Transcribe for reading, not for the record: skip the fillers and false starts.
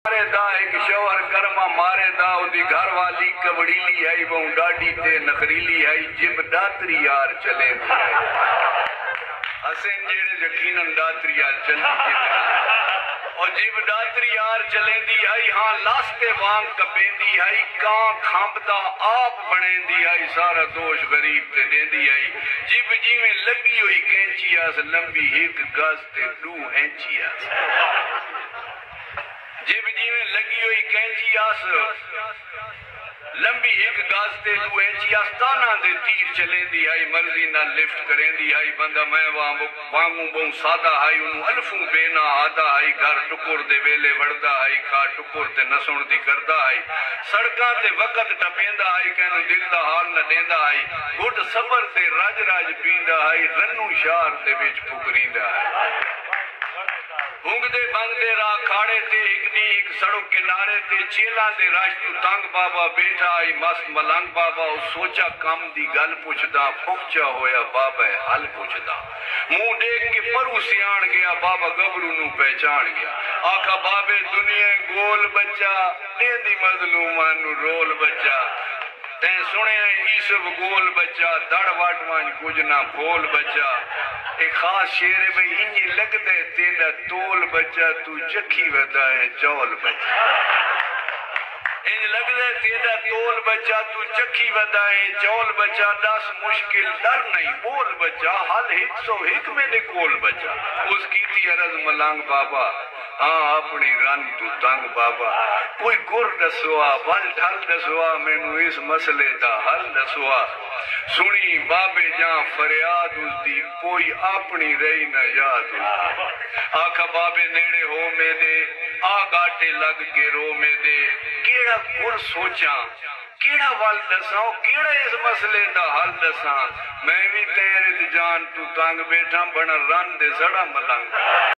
مارے دا ایک شوہر کرما مارے دا دی گھر والی کبڑیلی ہے وہ ڈاڈی تے نخریلی ہے جب داتری یار چلے دی ہے حسین جیڑے یقیناً داتری یار چلے دی اور جب داتری یار چلے دی ہے ہاں لاستے وانگ کبین دی ہے کان کھامپتا آپ بڑھیں دی ہے سارا دوش غریب تے دین دی ہے جب جی میں لگی ہوئی کینچی آس لمبی ایک گاز تے دو اینچی آس جب جی میں لگی ہوئی کینچی آس لمبی ایک گاز تے دو اینچی آس تانا دے تیر چلیں دی آئی مرضی نہ لفٹ کریں دی آئی بندہ میں وانگوں بہن سادہ آئی انہوں الفوں بینا آدھا آئی گھر ٹکر دے ویلے وردہ آئی کھا ٹکر تے نسون دی کردہ آئی سڑکاں تے وقت ٹپیندہ آئی کہنو دل دا حال نہ دیندہ آئی گھٹ صبر تے راج راج پیندہ آئی رنو شار دے بیچ پکریندہ آئی ہونگ دے بنگ دے راہ کھاڑے تے ایک سڑک کنارے تے چیلان دے راشتو تنگ بابا بیٹھا آئی مست ملنگ بابا اس سوچا کم دی گل پوچھدا پھوکچا ہویا بابا حل پوچھدا منہ دیکھ کے پرو سیان گیا بابا گبرو نو پہچان گیا آقا بابے دنیا گول بچہ دے دی مظلومان نو رول بچہ تین سنے عیسب گول بچہ دڑ واٹوان کچھ نہ پھول بچہ ایک خاص شیر میں انجی لگ دے تیرا تول بچہ تو چکھی ودا ہے چول بچہ انج لگ دے تیرا تول بچہ تو چکھی ودا ہے چول بچہ دس مشکل در نہیں بول بچہ حل ہک سو ہک میں نکول بچہ اس کی تھی عرض ملانگ بابا ہاں اپنی رن تو تنگ بابا کوئی گر دسوا بل ڈھل دسوا میں نو اس مسئلے دا حل دسوا سنی بابے جان فریاد اس دی کوئی اپنی رہی نہ یاد آکھا بابے نیڑے ہو میں دے آگاٹے لگ کے رو میں دے کیڑا گر سوچاں کیڑا وال دساں کیڑا اس مسئلے دا حل دساں میں بھی تیرے جان تو تنگ بیٹھا بنا رن دے سڑا ملنگ